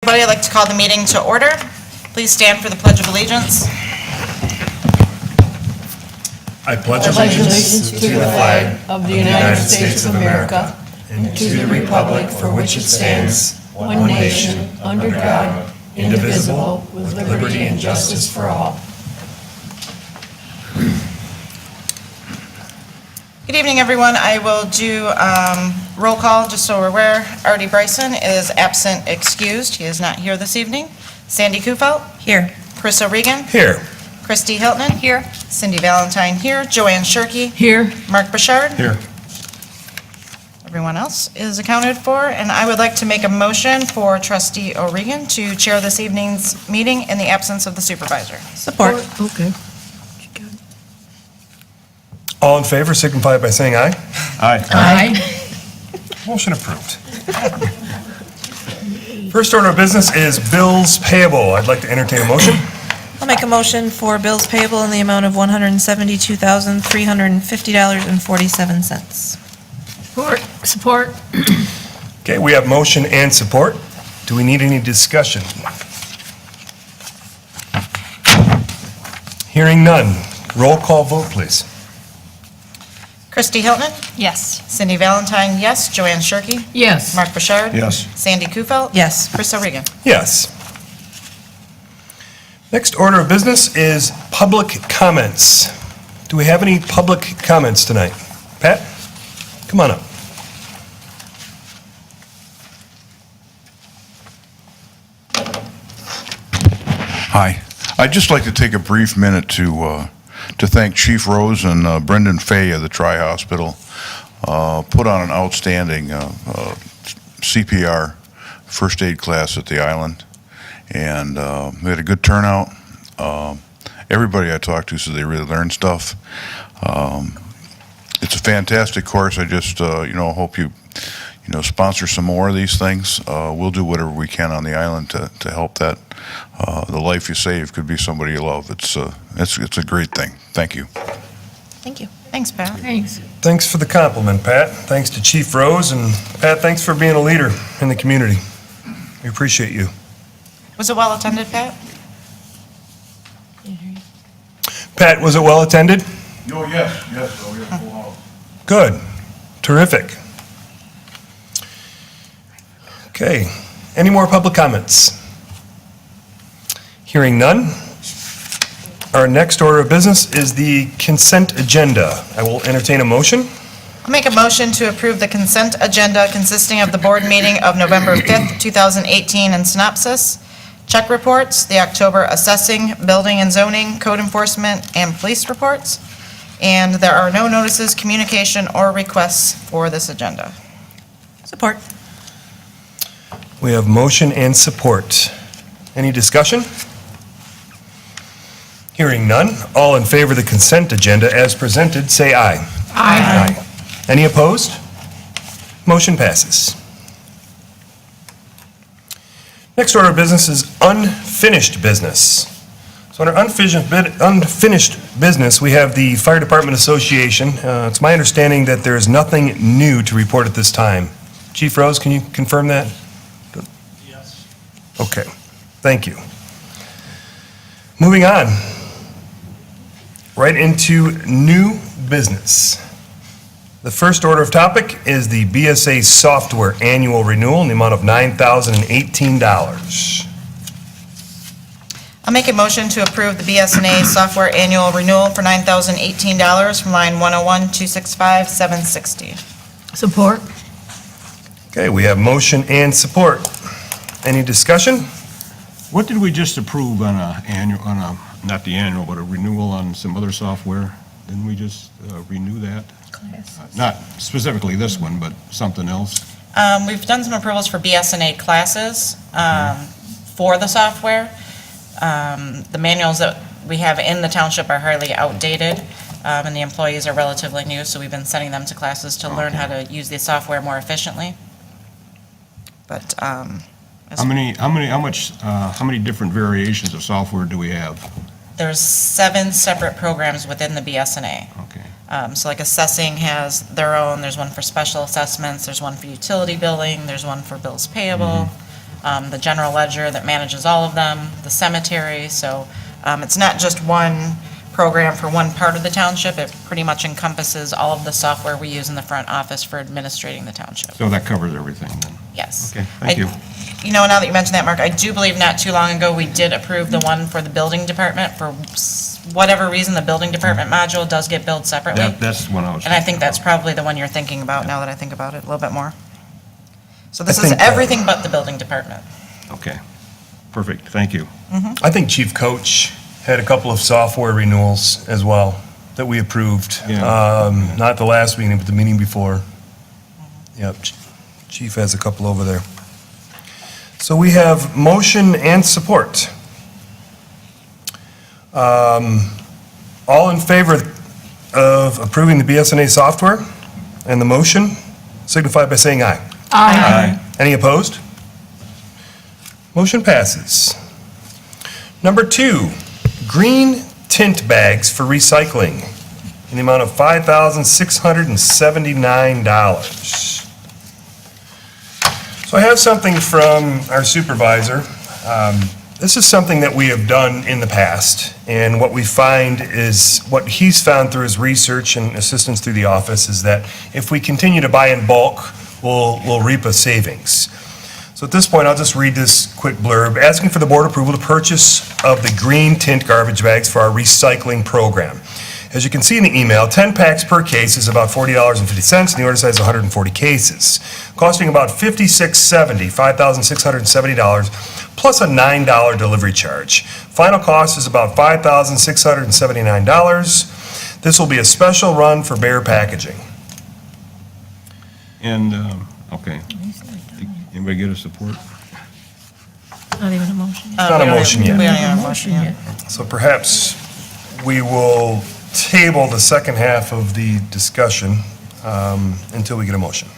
Everybody, I'd like to call the meeting to order. Please stand for the Pledge of Allegiance. I pledge allegiance to the flag of the United States of America and to the republic for which it stands, one nation, under God, indivisible, with liberty and justice for all. Good evening, everyone. I will do roll call, just so we're aware. Artie Bryson is absent excused. He is not here this evening. Sandy Kufelt? Here. Chris O'Regan? Here. Christy Hilton? Here. Cindy Valentine here. Joanne Shirkey? Here. Mark Bouchard? Here. Everyone else is accounted for, and I would like to make a motion for Trustee O'Regan to chair this evening's meeting in the absence of the supervisor. Support. Okay. All in favor signify by saying aye. Aye. Aye. Motion approved. First order of business is bills payable. I'd like to entertain a motion. I'll make a motion for bills payable in the amount of $172,350.47. Support. Okay, we have motion and support. Do we need any discussion? Hearing none. Roll call vote, please. Christy Hilton? Yes. Cindy Valentine, yes. Joanne Shirkey? Yes. Mark Bouchard? Yes. Sandy Kufelt? Yes. Chris O'Regan? Yes. Next order of business is public comments. Do we have any public comments tonight? Pat, come on up. Hi. I'd just like to take a brief minute to thank Chief Rose and Brendan Fay of the Tri-Hospital. Put on an outstanding CPR first aid class at the island, and we had a good turnout. Everybody I talked to said they really learned stuff. It's a fantastic course. I just hope you sponsor some more of these things. We'll do whatever we can on the island to help that. The life you save could be somebody you love. It's a great thing. Thank you. Thank you. Thanks, Pat. Thanks. Thanks for the compliment, Pat. Thanks to Chief Rose, and Pat, thanks for being a leader in the community. We appreciate you. Was it well attended, Pat? Pat, was it well attended? Oh, yes. Oh, we have a full house. Good. Terrific. Okay. Any more public comments? Hearing none. Our next order of business is the consent agenda. I will entertain a motion. I'll make a motion to approve the consent agenda consisting of the board meeting of November 5th, 2018 in synopsis, check reports, the October assessing, building and zoning, code enforcement, and police reports, and there are no notices, communication, or requests for this agenda. Support. We have motion and support. Any discussion? Hearing none. All in favor of the consent agenda as presented, say aye. Aye. Any opposed? Motion passes. Next order of business is unfinished business. So under unfinished business, we have the Fire Department Association. It's my understanding that there is nothing new to report at this time. Chief Rose, can you confirm that? Yes. Okay, thank you. Moving on. Right into new business. The first order of topic is the BSA software annual renewal in the amount of $9,018. I'll make a motion to approve the BS&A software annual renewal for $9,018 from line 101-265-760. Support. Okay, we have motion and support. Any discussion? What did we just approve on not the annual, but a renewal on some other software? Didn't we just renew that? Not specifically this one, but something else? We've done some approvals for BS&A classes for the software. The manuals that we have in the township are highly outdated, and the employees are relatively new, so we've been sending them to classes to learn how to use the software more efficiently. But How many different variations of software do we have? there's 7 separate programs within the BS&A. Okay. So like assessing has their own, there's one for special assessments, there's one for utility billing, there's one for bills payable. the general ledger that manages all of them, the cemetery. So it's not just one program for one part of the township. It pretty much encompasses all of the software we use in the front office for administrating the township. So that covers everything then? Yes. Okay, thank you. You know, now that you mentioned that, Mark, I do believe not too long ago, we did approve the one for the building department. For whatever reason, the building department module does get billed separately. That's when I was. And I think that's probably the one you're thinking about, now that I think about it a little bit more. So this I is think, everything but the building department. Okay, perfect, thank you. I think Chief Coach had a couple of software renewals as well that we approved. Yeah. Not the last meeting, but the meeting before. Yep, Chief has a couple over there. So we have motion and support. All in favor of approving the BS&A software and the motion, signify by saying aye. Aye. Any opposed? Motion passes. Number 2, green tint bags for recycling in the amount of $5,679. So I have something from our supervisor. This is something that we have done in the past, and what we find is, what he's found through his research and assistance through the office, is that if we continue to buy in bulk, we'll reap a savings. So at this point, I'll just read this quick blurb, asking for the board approval to purchase of the green tint garbage bags for our recycling program. As you can see in the email, 10 packs per case is about $40.50, and the order size is 140 cases, costing about $5,670, plus a $9 delivery charge. Final cost is about $5,679. This will be a special run for Bear Packaging. And, okay. Anybody get a support? Not even a motion. Not a motion yet. We don't even have a motion yet. So perhaps we will table the second half of the discussion until we get a motion.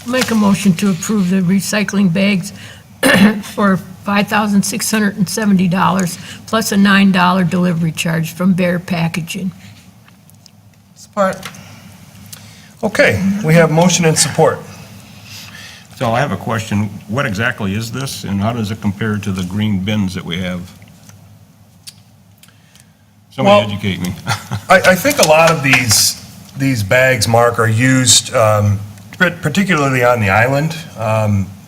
Make a motion to approve the recycling bags for $5,670 plus a $9 delivery charge from Bear Packaging. Support. Okay, we have motion and support. So I have a question. What exactly is this, and how does it compare to the green bins that we have? Somebody Well- educate me. I think a lot of these bags, Mark, are used particularly on the island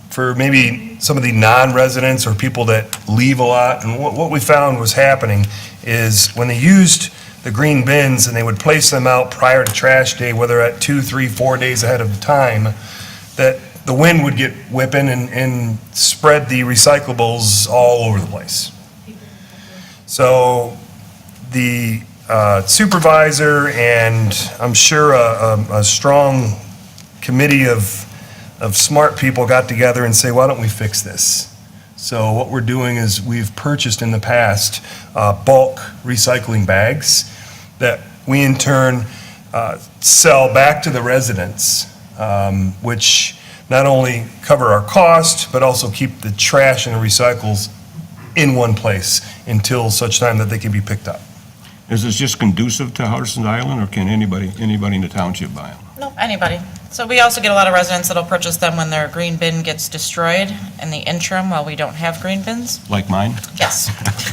for maybe some of the non-residents or people that leave a lot. And what we found was happening is when they used the green bins and they would place them out prior to trash day, whether at 2, 3, 4 days ahead of time, that the wind would get whipping and spread the recyclables all over the place. So the supervisor and I'm sure a strong committee of smart people got together and say, why don't we fix this? So what we're doing is we've purchased in the past bulk recycling bags that we in turn sell back to the residents, which not only cover our cost, but also keep the trash and the recycles in one place until such time that they can be picked up. Is this just conducive to Hudson Island, or can anybody in the township buy them? No, anybody. So we also get a lot of residents that'll purchase them when their green bin gets destroyed in the interim while we don't have green bins. Like mine? Yes,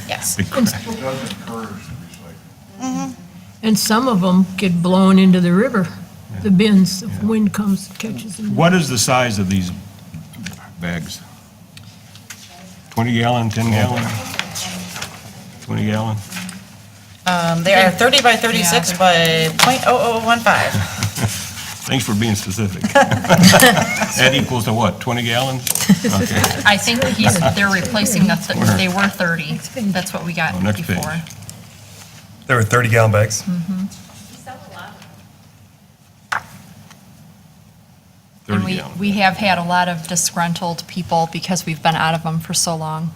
yes. And some of them get blown into the river, the bins, if wind comes, catches them. What is the size of these bags? 20 gallon, 10 gallon? 20 gallon? They are 30 by 36 by .0015. Thanks for being specific. That equals to what, 20 gallons? Okay. I think they're replacing they were 30. That's what we got Oh, next page. before. There were 30-gallon bags. 30 And gallon. we have had a lot of disgruntled people because we've been out of them for so long.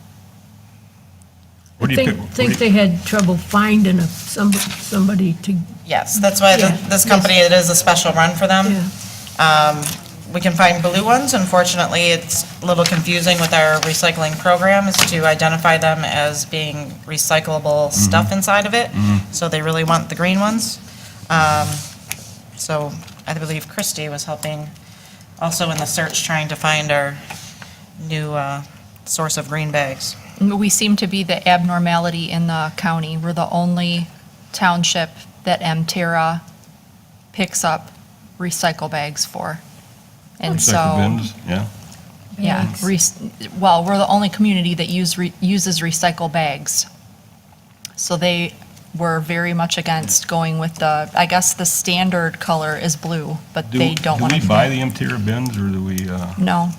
Where do you pick- Think they had trouble finding somebody to, Yes, that's why Yeah, this company, it is a special run for them. yeah. We can find blue ones. Unfortunately, it's a little confusing with our recycling programs to identify them as being recyclable stuff inside of it. So they really want the green ones. So I believe Christie was helping Also in the search, trying to find our new source of green bags. We seem to be the abnormality in the county. We're the only township that Mterra picks up recycle bags for. And Recycle so, bins, yeah. yeah, well, we're the only community that uses recycle bags. So they were very much against going with the, I guess the standard color is blue, but they don't want to. Do we buy the Mterra bins, or do we, No.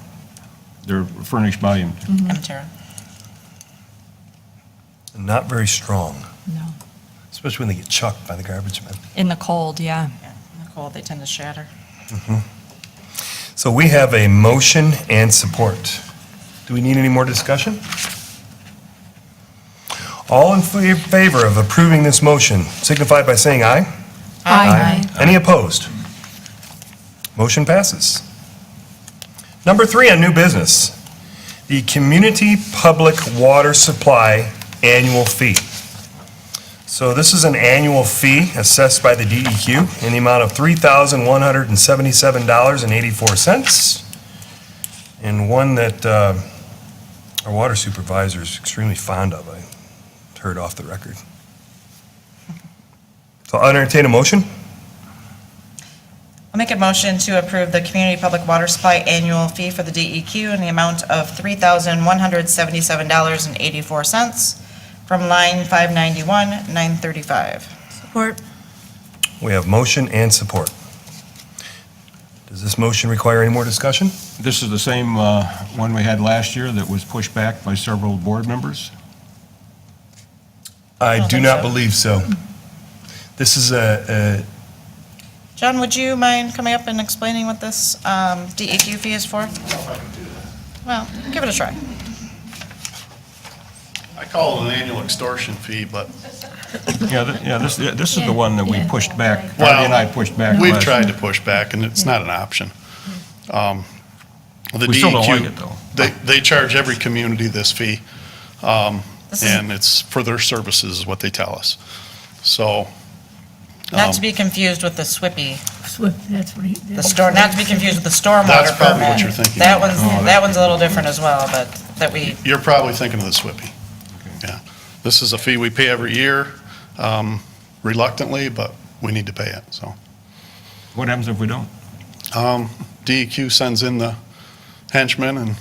they're furnished by them? Mterra. Not very strong, No. especially when they get chucked by the garbage men. In the cold, yeah. Yeah, in the cold, they tend to shatter. So we have a motion and support. Do we need any more discussion? All in favor of approving this motion signify by saying aye. Aye. Any opposed? Motion passes. Number 3 on new business, the Community Public Water Supply Annual Fee. So this is an annual fee assessed by the DEQ in the amount of $3,177.84, and one that our water supervisor is extremely fond of, I heard off the record. So I'll entertain a motion. I'll make a motion to approve the Community Public Water Supply Annual Fee for the DEQ in the amount of $3,177.84 from line 591, 935. Support. We have motion and support. Does this motion require any more discussion? This is the same one we had last year that was pushed back by several board members? I don't do think not so. believe so. This is a John, would you mind coming up and explaining what this DEQ fee is for? Well, give it a try. I call it an annual extortion fee, but This is the one that we pushed back, Well, Marty and I pushed back we've last tried year. to push back, and it's not an option. The We still don't like DEQ, it, though. they charge every community this fee, This is and it's for their services, is what they tell us. So, not to be confused with the SWIPPY, Swift, that's what he. the store, not to be confused with the stormwater That's probably permit. what you're thinking. That one's a little different as well, but that we, you're probably thinking of the SWIPPY. Yeah. This is a fee we pay every year, reluctantly, but we need to pay it, so. What happens if we don't? DEQ sends in the henchmen, and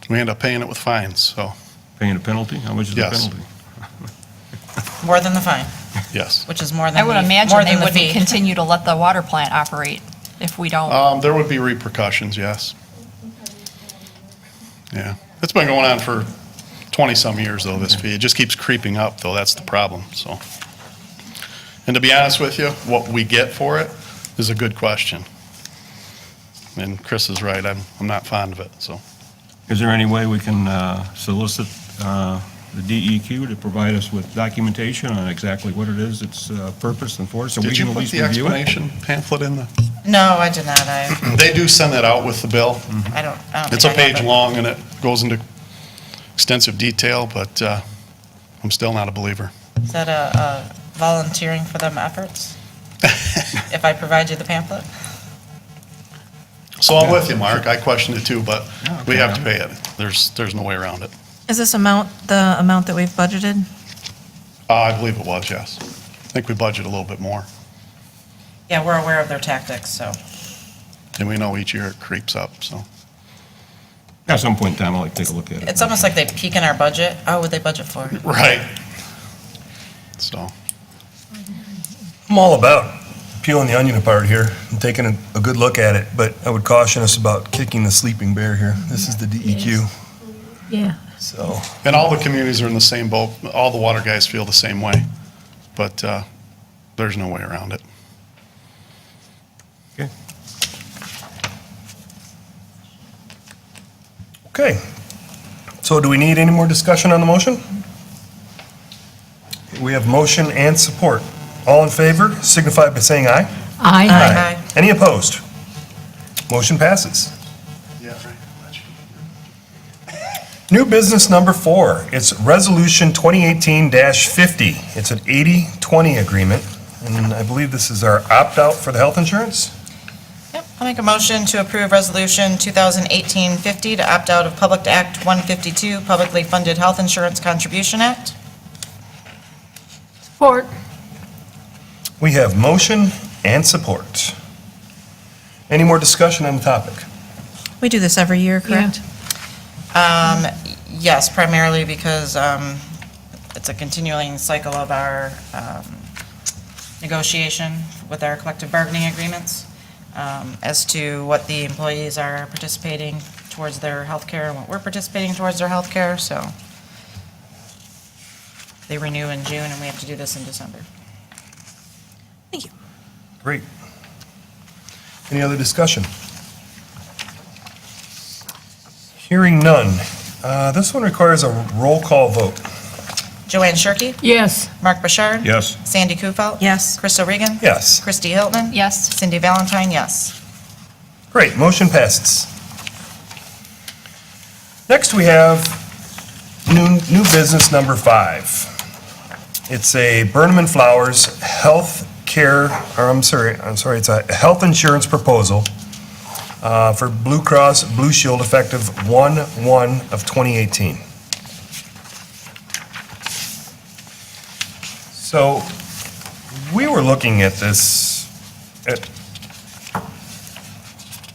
we end up paying it with fines, so, Paying a penalty? How much is the Yes. penalty? more than the fine, yes. which is more than I the, would more imagine they than the wouldn't fee. continue to let the water plant operate if we don't. There would be repercussions, yes. Yeah. It's been going on for 20-some years, though, this fee. It just keeps creeping up, though. That's the problem, so. And to be honest with you, what we get for it is a good question. And Chris is right. I'm not fond of it, so. Is there any way we can solicit the DEQ to provide us with documentation on exactly what it is, its purpose and for, so we Did you can at put least the review it? explanation pamphlet in the? No, I did not, They do send that out with the bill. I don't It's a think I have page it. long, and it goes into extensive detail, but I'm still not a believer. Is that a volunteering for them efforts? If I provide you the pamphlet? So I'm with you, Mark. I questioned it too, but we have to pay it. There's no way around it. Is this amount the amount that we've budgeted? I believe it was, yes. I think we budget a little bit more, Yeah, we're aware of their tactics, so. and we know each year it creeps up, so. At some point in time, I'll like to take a look at it. It's almost like they peek in our budget. Oh, would they budget for? Right. So, I'm all about peeling the onion apart here and taking a good look at it, but I would caution us about kicking the sleeping bear here. This is the DEQ, Yeah, so. and all the communities are in the same boat. All the water guys feel the same way, but there's no way around it. Okay. Okay. So do we need any more discussion on the motion? We have motion and support. All in favor signify by saying aye. aye. Aye. Any opposed? Motion passes. Yeah, right. New business number 4, it's Resolution 2018-50. It's an 80/20 agreement, and I believe this is our opt-out for the health insurance? Yep, I'll make a motion to approve Resolution 2018-50 to opt out of Public Act 152, Publicly Funded Health Insurance Contribution Act. Support. We have motion and support. Any more discussion on the topic? We do this every year, correct? Yes, primarily because it's a continuing cycle of our negotiation with our collective bargaining agreements as to what the employees are participating towards their health care and what we're participating towards their health care. So they renew in June, and we have to do this in December. Thank you. Great. Any other discussion? Hearing none. This one requires a roll call vote. Joanne Shirkey? Yes. Mark Bouchard? Yes. Sandy Kufelt? Yes. Crystal Regan? Yes. Kristi Hilton? Yes. Cindy Valentine, yes. Great, motion passes. Next, we have new business number 5. It's a Burnham and Flowers health care, or I'm sorry, it's a health insurance proposal for Blue Cross Blue Shield effective 1/1 of 2018. So, we were looking at this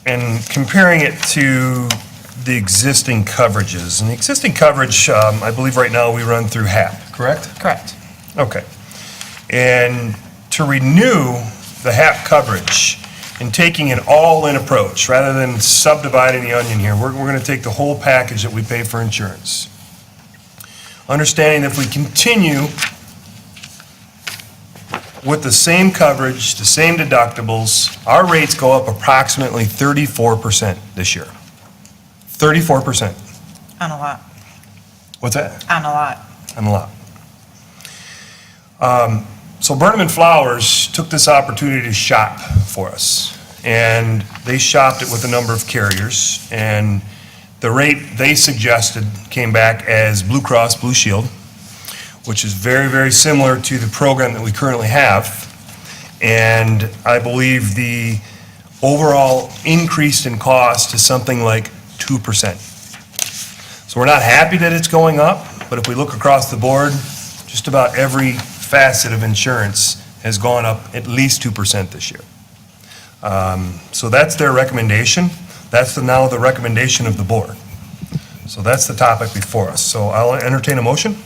and comparing it to the existing coverages. And the existing coverage, I believe right now we run through HAP, correct? Correct. Okay. And to renew the HAP coverage and taking an all-in approach, rather than subdividing the onion here, we're going to take the whole package that we pay for insurance. Understanding that if we continue with the same coverage, the same deductibles, our rates go up approximately 34% this year. 34%. On a lot. What's that? On a lot. On a lot. So Burnham and Flowers took this opportunity to shop for us, and they shopped it with a number of carriers, and the rate they suggested came back as Blue Cross Blue Shield, which is very, very similar to the program that we currently have, and I believe the overall increase in cost is something like 2%. So we're not happy that it's going up, but if we look across the board, just about every facet of insurance has gone up at least 2% this year. So that's their recommendation. That's now the recommendation of the board. So that's the topic before us. So I'll entertain a motion.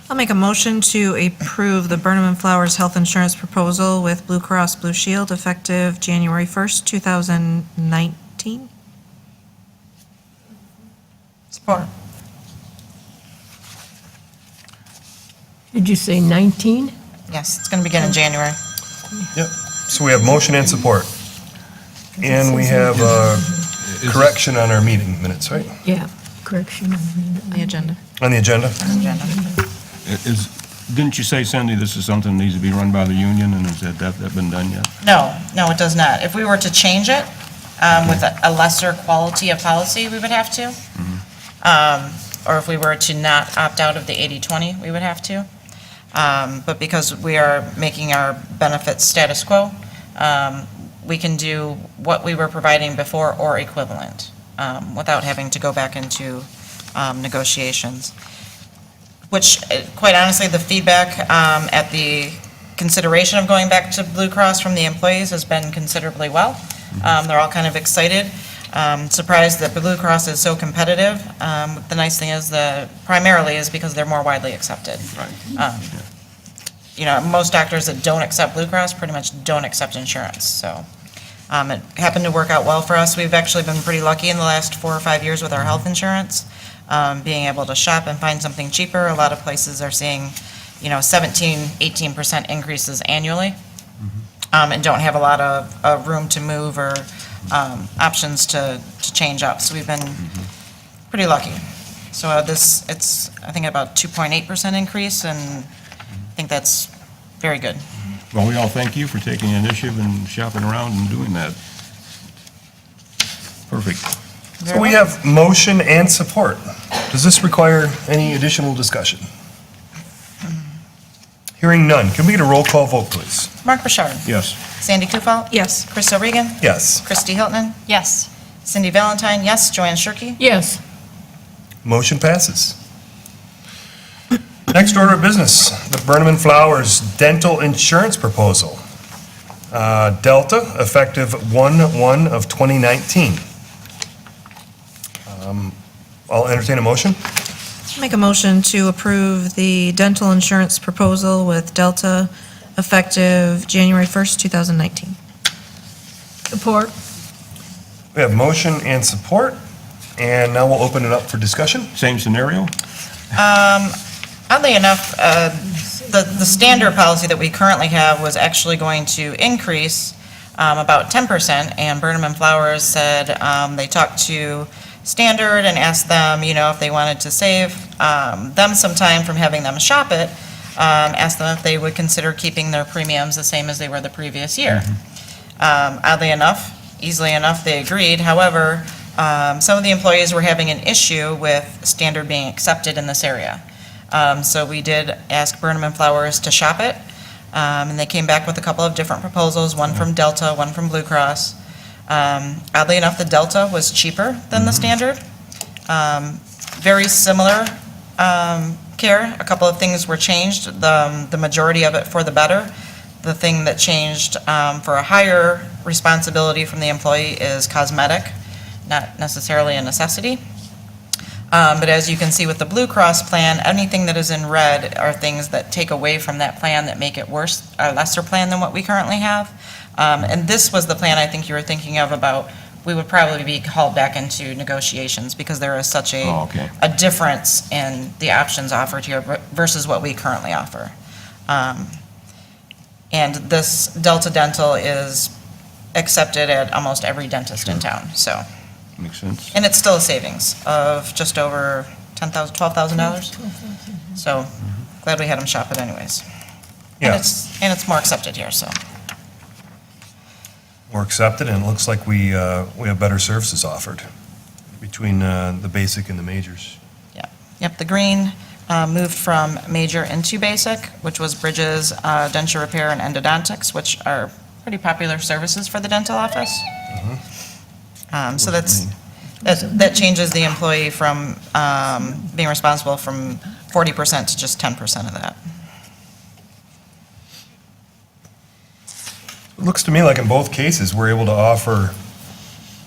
I'll make a motion to approve the Burnham and Flowers health insurance proposal with Blue Cross Blue Shield effective January 1st, 2019. Support. Did you say 19? Yes, it's going to begin in January. Yep. So we have motion and support. And we have a correction on our meeting minutes, right? Yeah, correction. The agenda. On the agenda? Didn't you say, Cindy, this is something that needs to be run by the union, and has that been done yet? No, it does not. If we were to change it with a lesser quality of policy, we would have to. Or if we were to not opt out of the 80/20, we would have to. But because we are making our benefits status quo, we can do what we were providing before or equivalent without having to go back into negotiations. Which, quite honestly, the feedback at the consideration of going back to Blue Cross from the employees has been considerably well. They're all kind of excited. Surprised that Blue Cross is so competitive. The nice thing is primarily is because they're more widely accepted. Right. Most doctors that don't accept Blue Cross pretty much don't accept insurance. So it happened to work out well for us. We've actually been pretty lucky in the last 4 or 5 years with our health insurance, being able to shop and find something cheaper. A lot of places are seeing, 17, 18% increases annually, and don't have a lot of room to move or options to change up. So we've been pretty lucky. So it's, I think, about 2.8% increase, and I think that's very good. Well, we all thank you for taking the initiative and shopping around and doing that. Perfect. So we have motion and support. Does this require any additional discussion? Hearing none, can we get a roll call vote, please? Mark Bouchard. Yes. Sandy Kufal. Yes. Chris O'Regan. Yes. Kristi Hilton. Yes. Cindy Valentine, yes. Joanne Shirkey. Yes. Motion passes. Next order of business, the Burnham and Flowers Dental Insurance Proposal. Delta, effective 1/1 of 2019. I'll entertain a motion. Make a motion to approve the dental insurance proposal with Delta effective January 1st, 2019. Support. We have motion and support, and now we'll open it up for discussion. Same scenario? Oddly enough, the standard policy that we currently have was actually going to increase about 10%, and Burnham and Flowers said they talked to Standard and asked them, if they wanted to save them some time from having them shop it, asked them if they would consider keeping their premiums the same as they were the previous year. Oddly enough, easily enough, they agreed. However, some of the employees were having an issue with Standard being accepted in this area. So we did ask Burnham and Flowers to shop it, and they came back with a couple of different proposals, one from Delta, one from Blue Cross. Oddly enough, the Delta was cheaper than the Standard. Very similar care. A couple of things were changed, the majority of it for the better. The thing that changed for a higher responsibility from the employee is cosmetic, not necessarily a necessity. But as you can see with the Blue Cross plan, anything that is in red are things that take away from that plan that make it worse, a lesser plan than what we currently have. And this was the plan I think you were thinking of about, we would probably be called back into negotiations because there is such Oh, okay. a difference in the options offered here versus what we currently offer. And this Delta Dental is accepted at almost every dentist in town, so. Makes sense. And it's still a savings of just over $10,000, $12,000. So glad we had them shop it anyways. Yeah. And it's more accepted here, so. We're accepted, and it looks like we have better services offered between the basic and the majors. Yep, the green moved from major into basic, which was bridges, denture repair, and endodontics, which are pretty popular services for the dental office. So that changes the employee from being responsible from 40% to just 10% of that. It looks to me like in both cases, we're able to offer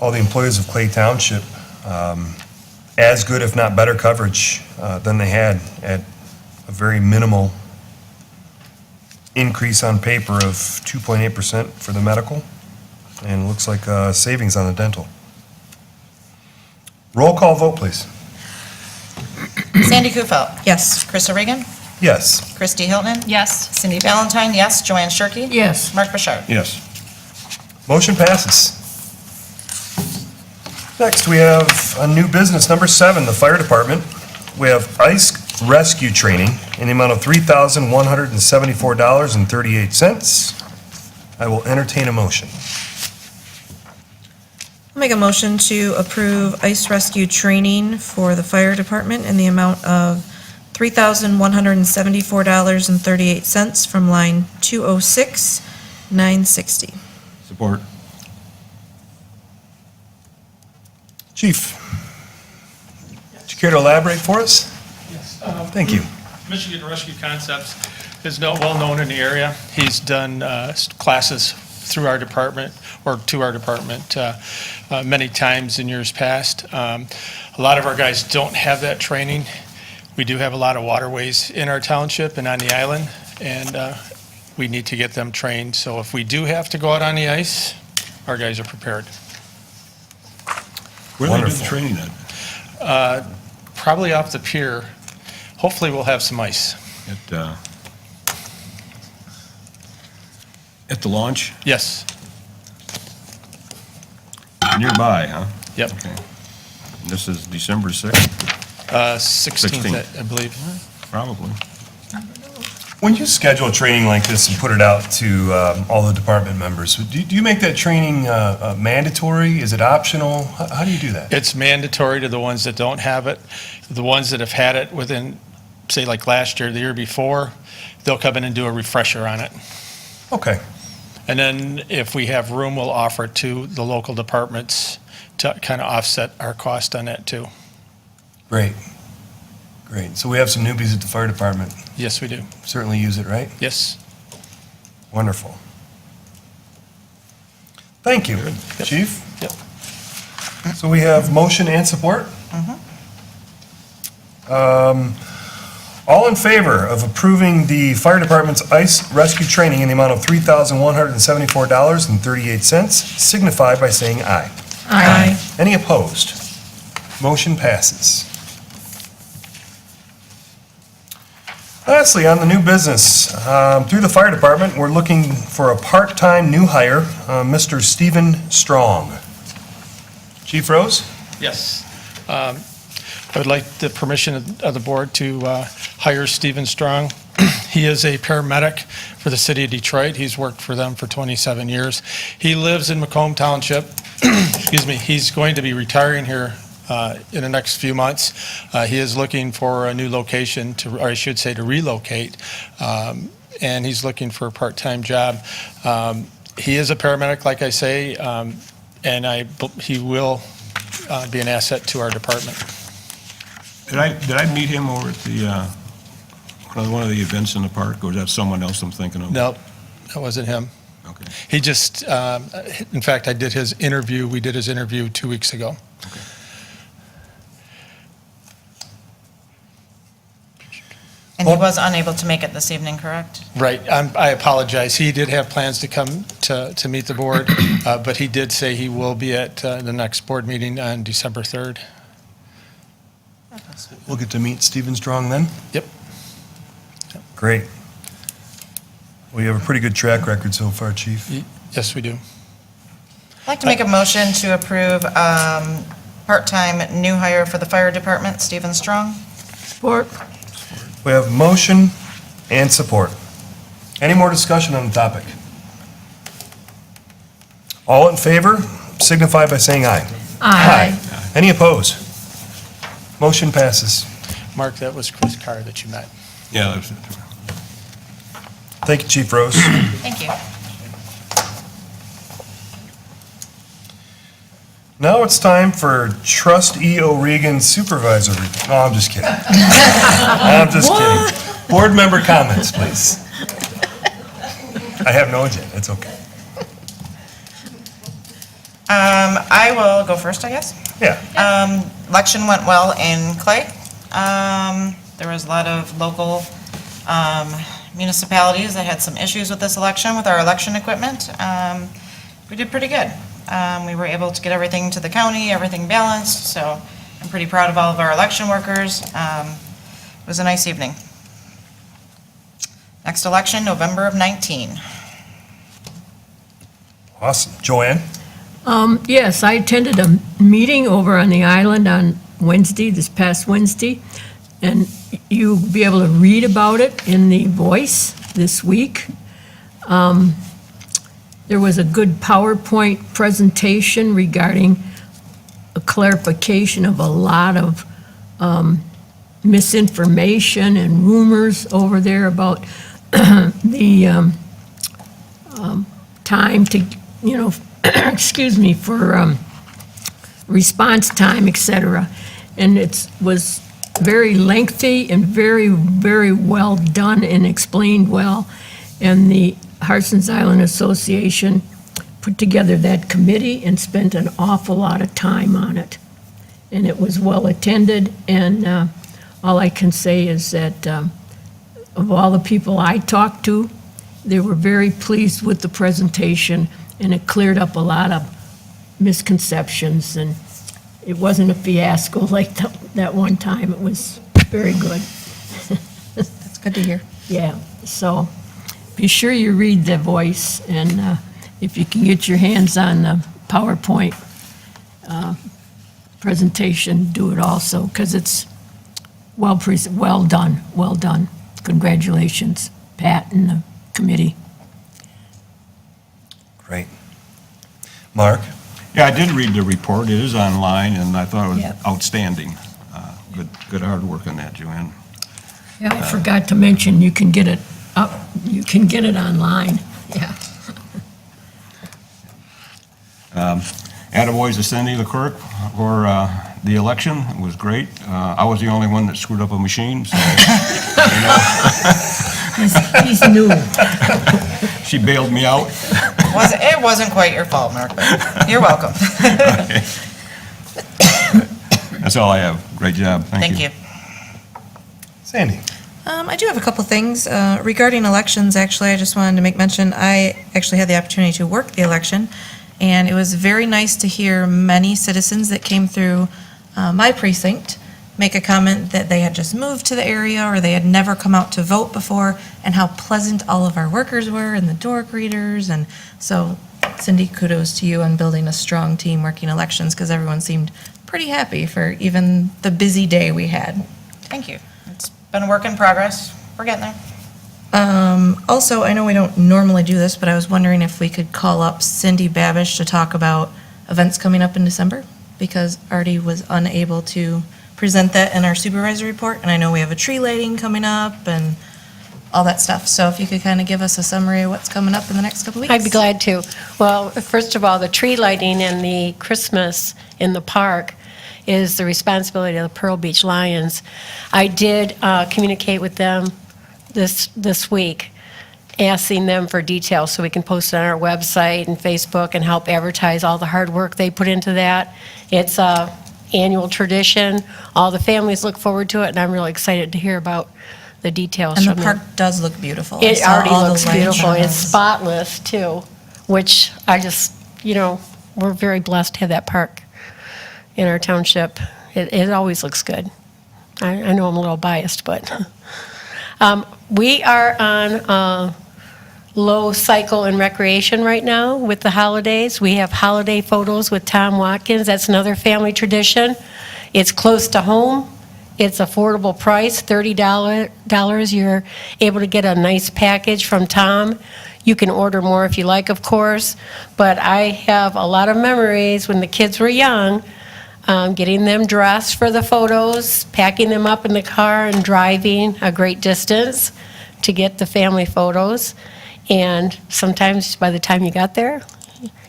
all the employees of Clay Township as good, if not better, coverage than they had at a very minimal increase on paper of 2.8% for the medical, and it looks like savings on the dental. Roll call vote, please. Sandy Kufel. Yes. Chris O'Regan. Yes. Kristi Hilton. Yes. Cindy Valentine, yes. Joanne Shirkey. Yes. Mark Bouchard. Yes. Motion passes. Next, we have a new business, number 7, the fire department. We have ice rescue training in the amount of $3,174.38. I will entertain a motion. I'll make a motion to approve ice rescue training for the fire department in the amount of $3,174.38 from line 206, 960. Support. Chief, would you care to elaborate for us? Yes. Thank you. Michigan Rescue Concepts is well-known in the area. He's done classes through our department, or to our department, many times in years past. A lot of our guys don't have that training. We do have a lot of waterways in our township and on the island, and we need to get them trained. So if we do have to go out on the ice, our guys are prepared. Where do they do the Wonderful. training at? Probably off the pier. Hopefully we'll have some ice. At the launch? Yes. Nearby, huh? Yep. Okay. And this is December 6th, 16th, I believe. probably. When you schedule a training like this and put it out to all the department members, do you make that training mandatory? Is it optional? How do you do that? It's mandatory to the ones that don't have it. The ones that have had it within say like last year, the year before, they'll come in and do a refresher on it. Okay, And then if we have room, we'll offer it to the local departments to kind of offset our cost on that too. great. Great. So we have some newbies at the fire department. Yes, we do. Certainly use it, right? Yes. Wonderful. Thank you, Chief. Yep. So we have motion and support? All in favor of approving the fire department's ice rescue training in the amount of $3,174.38 signify by saying aye. Aye. Any opposed? Motion passes. Lastly, on the new business, through the fire department, we're looking for a part-time new hire, Mr. Stephen Strong. Chief Rose? Yes. I would like the permission of the board to hire Stephen Strong. He is a paramedic for the city of Detroit. He's worked for them for 27 years. He lives in Macomb Township. Excuse me. He's going to be retiring here in the next few months. He is looking for a new location to, or I should say to relocate, and he's looking for a part-time job. He is a paramedic, like I say, and he will be an asset to our department. Did I meet him over at the, one of the events in the park, or is that someone else I'm thinking of? Nope, that wasn't him. Okay. He just, in fact, we did his interview 2 weeks ago. And he was unable to make it this evening, correct? Right, I apologize. He did have plans to come to meet the board, but he did say he will be at the next board meeting on December 3rd. We'll get to meet Stephen Strong then? Yep. Great. We have a pretty good track record so far, Chief. Yes, we do. I'd like to make a motion to approve part-time new hire for the fire department, Stephen Strong. Support. We have motion and support. Any more discussion on the topic? All in favor signify by saying aye. Aye. Any opposed? Motion passes. Mark, that was Chris Carr that you met. Yeah, that was it. Thank you, Chief Rose. Thank you. Now it's time for Trustee O'Regan Supervisor. No, I'm just kidding. I'm just kidding. Board member comments, please. I have no agenda, it's okay. I will go first, I guess. Yeah, Election went well in Clay. There was a lot of local municipalities that had some issues with this election, with our election equipment. We did pretty good. We were able to get everything to the county, everything balanced, so I'm pretty proud of all of our election workers. It was a nice evening. Next election, November of 19. awesome. Joanne? Yes, I attended a meeting over on the island on Wednesday, this past Wednesday, and you'll be able to read about it in the Voice this week. There was a good PowerPoint presentation regarding a clarification of a lot of misinformation and rumors over there about the time to, excuse me, for response time, et cetera. And it was very lengthy and very, very well done and explained well. And the Harson's Island Association put together that committee and spent an awful lot of time on it. And it was well attended, and all I can say is that of all the people I talked to, they were very pleased with the presentation, and it cleared up a lot of misconceptions, and it wasn't a fiasco like that one time. It was very good. That's good to hear. Yeah, so be sure you read the Voice, and if you can get your hands on the PowerPoint presentation, do it also, because it's well done, well done. Congratulations, Pat and the committee. Great. Mark? Yeah, I did read the report. It is online, and I thought it was Yep. outstanding. Good hard work on that, Joanne. Yeah, I forgot to mention, you can get it up, you can get it online, yeah. Attaboys to Cindy, the clerk, for the election. It was great. I was the only one that screwed up a machine, so, He's new. she bailed me out. It wasn't quite your fault, Mark, but you're welcome. That's all I have. Great job. Thank you. Sandy? I do have a couple things. Regarding elections, actually, I just wanted to make mention, I actually had the opportunity to work the election, and it was very nice to hear many citizens that came through my precinct make a comment that they had just moved to the area or they had never come out to vote before, and how pleasant all of our workers were and the door greeters. And so Cindy, kudos to you on building a strong team working elections, because everyone seemed pretty happy for even the busy day we had. Thank you. It's been a work in progress. We're getting there. Also, I know we don't normally do this, but I was wondering if we could call up Cindy Babish to talk about events coming up in December, because Artie was unable to present that in our supervisor report, and I know we have a tree lighting coming up and all that stuff. So if you could kind of give us a summary of what's coming up in the next couple of weeks. I'd be glad to. Well, first of all, the tree lighting and the Christmas in the park is the responsibility of the Pearl Beach Lions. I did communicate with them this week, asking them for details so we can post it on our website and Facebook and help advertise all the hard work they put into that. It's a annual tradition. All the families look forward to it, and I'm really excited to hear about the details And from the them. park does look beautiful. I It saw already all the looks light beautiful. It's shows. spotless, too, which I just, we're very blessed to have that park in our township. It always looks good. I know I'm a little biased, but we are on low cycle in recreation right now with the holidays. We have holiday photos with Tom Watkins. That's another family tradition. It's close to home. It's affordable price, $30. You're able to get a nice package from Tom. You can order more if you like, of course, but I have a lot of memories when the kids were young, getting them dressed for the photos, packing them up in the car and driving a great distance to get the family photos. And sometimes by the time you got there,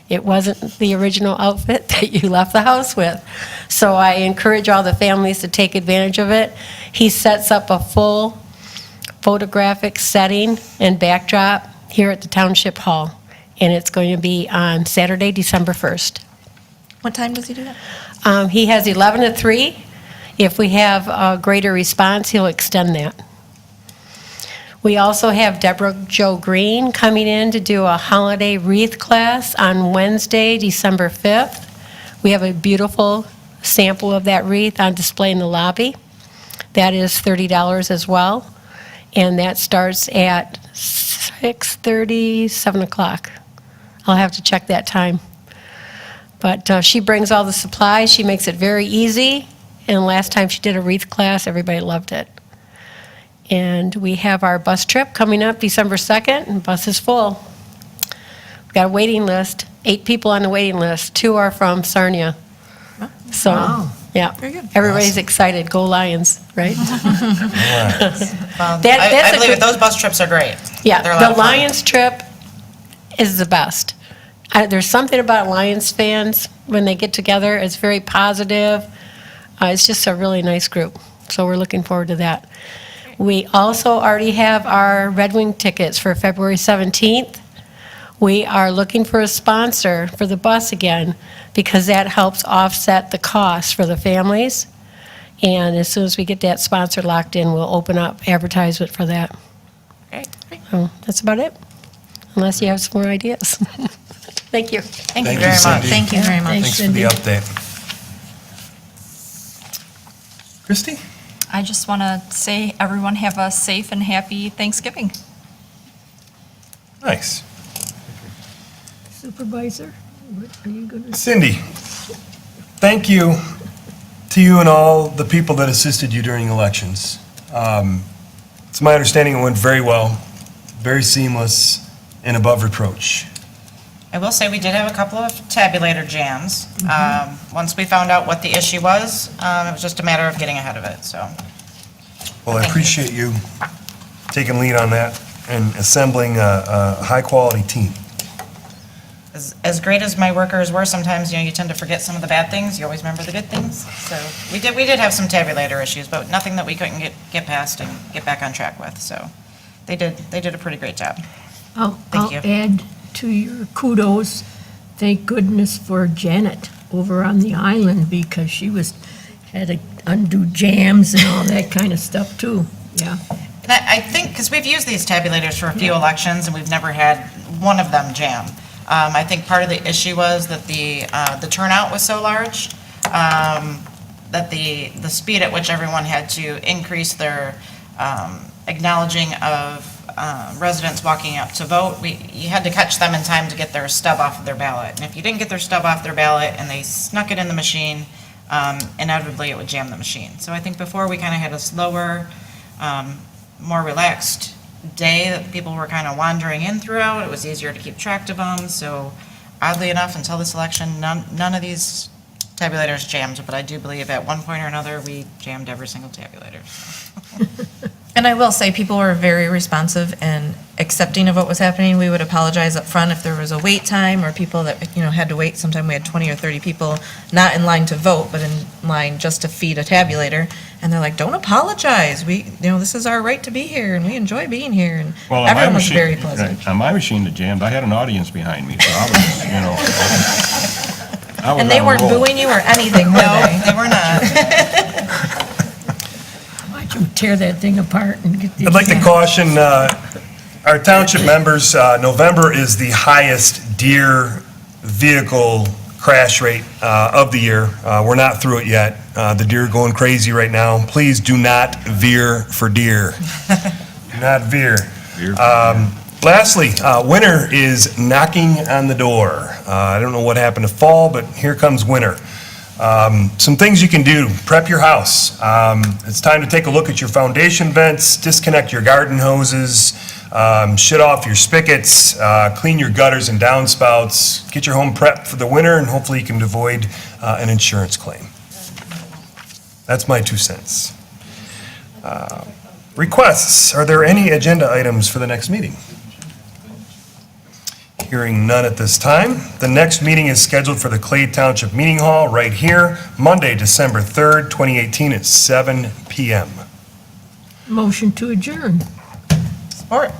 it wasn't the original outfit that you left the house with. So I encourage all the families to take advantage of it. He sets up a full photographic setting and backdrop here at the Township Hall, and it's going to be on Saturday, December 1st. What time does he do that? He has 11 to 3. If we have a greater response, he'll extend that. We also have Deborah Jo Green coming in to do a holiday wreath class on Wednesday, December 5th. We have a beautiful sample of that wreath on display in the lobby. That is $30 as well, and that starts at 6:30, 7 o'clock. I'll have to check that time. But she brings all the supplies. She makes it very easy, and last time she did a wreath class, everybody loved it. And we have our bus trip coming up December 2nd, and the bus is full. We've got a waiting list, 8 people on the waiting list. 2 are from Sarnia. So, yeah, Very good. everybody's excited. Go Lions, right? I That's a believe good- it. Those bus trips are great. Yeah, They're a lot the of fun. Lions trip is the best. There's something about Lions fans when they get together. It's very positive. It's just a really nice group. So we're looking forward to that. We also already have our Red Wing tickets for February 17th. We are looking for a sponsor for the bus again, because that helps offset the costs for the families. And as soon as we get that sponsor locked in, we'll open up advertisement for that. Great. So that's about it, unless you have some more ideas. Thank you. Thank you Thank you, very much. Cindy. Thank you very much. Thanks for the update. Christie? I just want to say, everyone have a safe and happy Thanksgiving. Nice. Supervisor, what are you going to say? Cindy, thank you to you and all the people that assisted you during elections. It's my understanding it went very well, very seamless, and above reproach. I will say we did have a couple of tabulator jams. Once we found out what the issue was, it was just a matter of getting ahead of it, so. Well, I appreciate you taking lead on that and assembling a high-quality team. As great as my workers were, sometimes, you tend to forget some of the bad things. You always remember the good things. So we did have some tabulator issues, but nothing that we couldn't get past and get back on track with. So they did a pretty great job. I'll Thank you. add to your kudos, thank goodness for Janet over on the island, because she had to undo jams and all that kind of stuff too, yeah. And I think, because we've used these tabulators for a few elections, and we've never had one of them jam. I think part of the issue was that the turnout was so large, that the speed at which everyone had to increase their acknowledging of residents walking up to vote, you had to catch them in time to get their stub off of their ballot. And if you didn't get their stub off their ballot and they snuck it in the machine, inevitably it would jam the machine. So I think before we kind of had a slower, more relaxed day that people were kind of wandering in throughout. It was easier to keep track of them. So oddly enough, until this election, none of these tabulators jammed. But I do believe at one point or another, we jammed every single tabulator. And I will say, people were very responsive and accepting of what was happening. We would apologize up front if there was a wait time or people that, had to wait. Sometimes we had 20 or 30 people not in line to vote, but in line just to feed a tabulator. And they're like, don't apologize. This is our right to be here and we enjoy being here. And Well, on my everyone was machine- very pleasant. On my machine that jammed, I had an audience behind me, so I was. And they weren't booing you or anything, were No, they? they were not. Why'd you tear that thing apart and get the... I'd like to caution our township members, November is the highest deer vehicle crash rate of the year. We're not through it yet. The deer are going crazy right now. Please do not veer for deer. Do not veer. Lastly, winter is knocking on the door. I don't know what happened to fall, but here comes winter. Some things you can do: prep your house. It's time to take a look at your foundation vents, disconnect your garden hoses, shut off your spigots, clean your gutters and downspouts, get your home prepped for the winter, and hopefully you can avoid an insurance claim. That's my 2 cents. Requests. Are there any agenda items for the next meeting? Hearing none at this time. The next meeting is scheduled for the Clay Township Meeting Hall right here, Monday, December 3rd, 2018 at 7 p.m. Motion to adjourn. Support.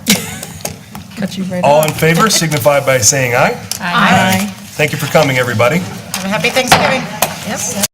Cut you right All off. in favor signify by saying aye. Aye. Thank you for coming, everybody. Have a happy Thanksgiving. Yep.